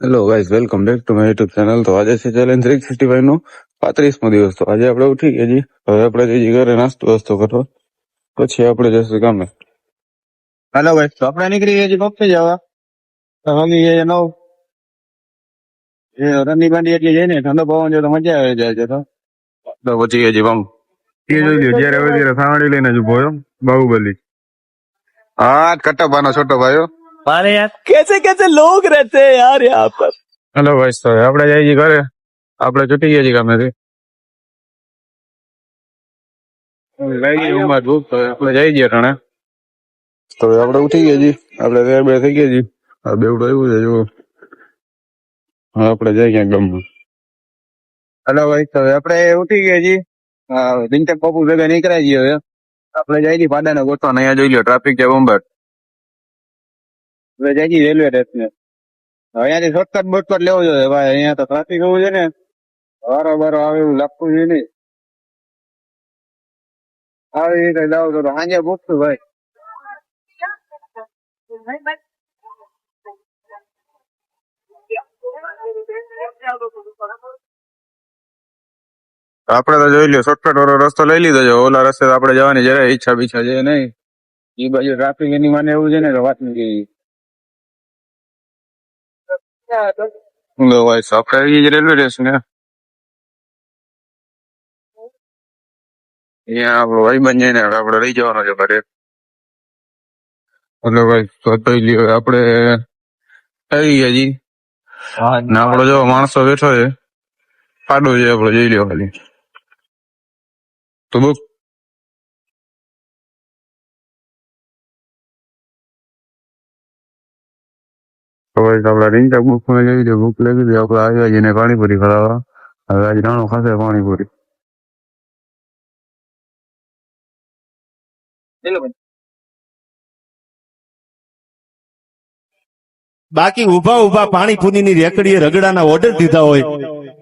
Hello guys, welcome back to my YouTube channel. તો આજે છે ચેલેન્જ 365 નો 35મો દિવસ. તો આજે આપણે ઉઠી ગયા છીએ. હવે આપણે જઈએ ઘરે નાસ્તો વાસ્તો કરવા, પછી આપણે જશું કામે. હેલો ભાઈ, તો આપણે નીકળી ગયા છીએ પક્ષી જવા. રમી એ નવ એ રમી બાંધી એટલે જઈને ઠંડો પવન જો તો મજા આવી જાય છે. તો પછી ગયા છીએ વામ. એ જોઈ લ્યો, જ્યારે હવે ત્યારે સાવડી લઈને જ ઉભો એમ બાહુબલી. હા, કટપ્પાનો છોટો ભાઈઓ. मारे यार कैसे कैसे लोग रहते हैं यार यहाँ पर. હેલો ગાઈઝ, તો આપણે જઈએ છીએ ઘરે. આપણે છૂટી ગયા છીએ કામેથી. લાગી ઉંમર ભૂખ, તો આપણે જઈ ગયા ટાણે. તો આપણે ઉઠી ગયા છીએ. આપણે તૈયાર બે થઈ ગયા છીએ. આ બેવડું આવ્યું છે જો. હા, આપણે જઈ ક્યાંક ગમવું. હેલો ભાઈ, તો આપણે ઉઠી ગયા છીએ. દિનચક પપ્પુ ભેગા નીકળ્યા છીએ. હવે આપણે જઈ છીએ પાડાને ગોઠવા. અહીંયા જોઈ લો, ટ્રાફિક છે બોમ્બર. હવે જઈ છીએ રેલવે સ્ટેશને. અહીંયાથી શોર્ટકટ બોટકટ લેવો જોઈએ ભાઈ. અહીંયા તો ટ્રાફિક એવું છે ને, વારો બારો આવે એવું લાગતું છે નહીં. આવી રીતે જાવ તો સાંજે પૂછતું ભાઈ. આપણે તો જોઈ લો, શોર્ટકટ વાળો રસ્તો લઈ લીધો છે. ઓલા રસ્તે આપણે જવાની જરાય ઈચ્છા બીચ્છા છે નહીં. એ બાજુ ટ્રાફિક એની મને એવું છે ને કે વાત નથી. ભાઈ આપણે આવી જ રેલવે સ્ટેશન. અહીંયા આપણો ભાઈબંધ જઈને આપણે લઈ જવાનો છે ઘરે. એટલે ભાઈ તો જોઈ લ્યો, આપણે આવી ગયા છીએ. ને આપણો જો માણસો બેઠો છે, પાડો છે આપણો, જોઈ લ્યો ખાલી. તો બુક આપડા રીંચા બુક લઈ દે, બુક લઈ દે. આપડે આવ્યા જઈને પાણીપુરી ખવડાવવા. હવે આજે નાનો ખાશે પાણીપુરી. બાકી ઉભા ઉભા પાણીપુરીની રેકડીએ રગડાના ઓર્ડર દીધા હોય,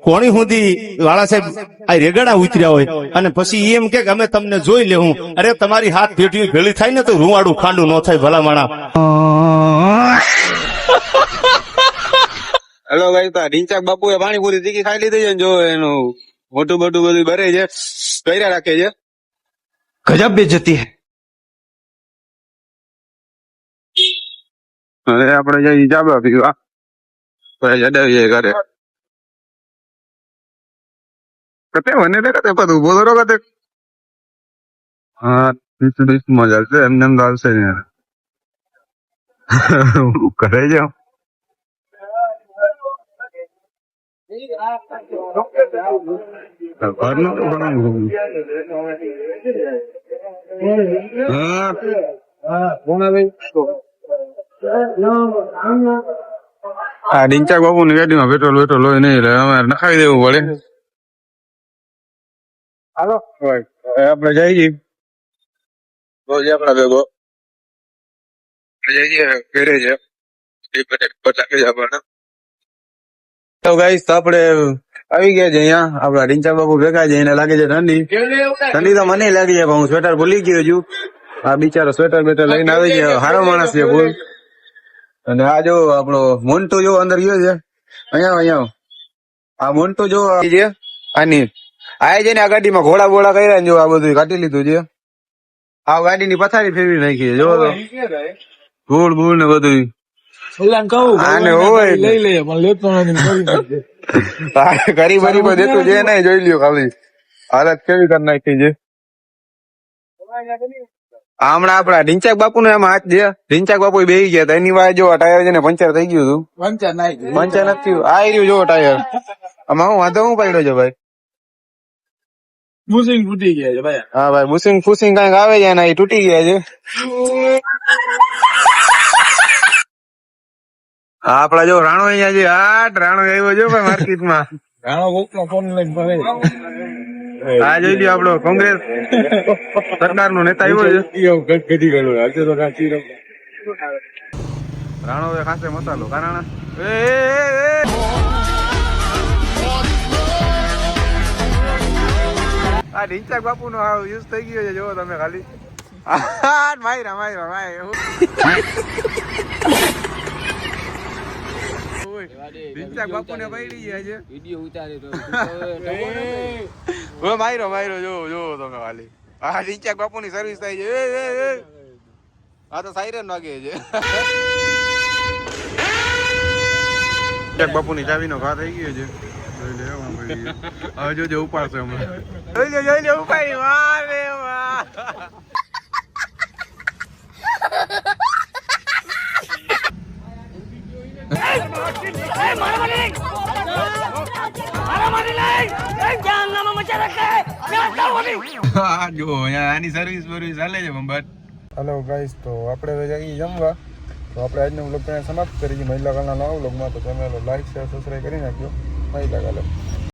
કોણી સુધી વાળા સાહેબ આ રેગડા ઉતર્યા હોય અને પછી એમ કે અમે તમને જોઈ લેવું. અરે તમારી હાથ ભેટી ભેળી થાય ને તો રૂવાડું ખાંડું ન થાય ભલા માણા. હેલો ભાઈ, તો ઢીંચાક બાપુ એ પાણીપુરી તીખી ખાઈ લીધી છે ને, જો એનું મોટું મોટું બધું ભરે છે, કર્યા રાખે છે. ગજબ બેજતી હે. હવે આપણે જઈ ચાબા પીવા, પછી જડાવીએ ઘરે. કતે મને કતે બધું ઉભો કરો કતે. હા, ડીસ મજા આવશે. એમને એમ તો આવશે ને. કરે જાઓ. હા, ડીંચાક બાપુ ની ગાડીમાં પેટ્રોલ વેટ્રોલ હોય નહીં, એટલે અમારે નખાવી દેવું પડે. હાલો આપણે જઈ છીએ આપડા ભેગો ઘરે છે. તો ગાઈસ, આપણે આવી ગયા છે અહીંયા. આપડા ઢીંચા બાપુ ભેગા છે. એને લાગે છે ઠંડી. ઠંડી તો મને લાગી છે, પણ હું સ્વેટર ભૂલી ગયો છું. આ બિચારો સ્વેટર બેટર લઈને આવી ગયો. હારો માણસ છે ભૂલ. અને આ જો આપણો મોન્ટુ જો અંદર ગયો છે. અહીંયા આ મોન્ટુ જો છે. આની આ છે ને, આ ગાડીમાં ઘોડા બોડા કર્યા ને, જો આ બધું કાઢી લીધું છે. આ ગાડીની પથારી ફેરવી નાખી છે. જો ધૂળ બૂળ ને બધું. આને હોય લઈ લઈએ, પણ લેતો નથી. ગરીબ ગરીબ દેતું છે નહીં, જોઈ લ્યો ખાલી હાલત કેવી કરી નાખી છે. હમણાં આપડા ઢીંચાક બાપુ ને એમાં હાથ છે. ઢીંચાક બાપુ બેસી ગયા હતા. એની વાત જો ટાયર છે ને પંચર થઈ ગયું હતું. પંચર નથી થયું. આ રહ્યું જો ટાયર. આમાં હું વાંધો હું પડ્યો છે ભાઈ. બુશિંગ તૂટી ગયા છે ભાઈ. હા ભાઈ, બુશિંગ ફુશિંગ કઈક આવે છે ને, એ તૂટી ગયા છે. આપડા જો રાણો અહીંયા છે. રાણો આવ્યો છે ભાઈ માર્કેટમાં. રાણો ફોન લઈને હા, જોઈ લ્યો આપડો કોંગ્રેસ સરકાર નો નેતા આવ્યો છે. રાણો ખાસે મસાલો કારાણા. આ ઢીંચાક બાપુ નો યુઝ થઈ ગયો છે, જોવો તમે ખાલી. માયરા ઢીંચાક બાપુને પડી ગયા છે વિડિયો ઉતારે તો ઓ માયરો જો તમે વાલી આ ઢીંચાક બાપુની સર્વિસ થાય છે આ તો સાયરન વાગે છે ઢીંચાક બાપુની ચાવીનો ઘા થઈ ગયો છે જોઈ લે એમાં પડી ગયો. હવે જોજો ઉપાડશે હમણાં જોઈ લે ઉપાડી વાહ રે વાહ હા જો આની સર્વિસ ચાલે છે બંબાટ. હેલો ગાઈસ, તો આપણે હવે જઈએ જમવા. તો આપણે આજનો વ્લોગ સમાપ્ત કરીએ. મહિલા કાલના નવા વ્લોગમાં તો ચેનલ લાઈક શેર સબસ્ક્રાઈબ કરી નાખ્યો. મહિલા કાલે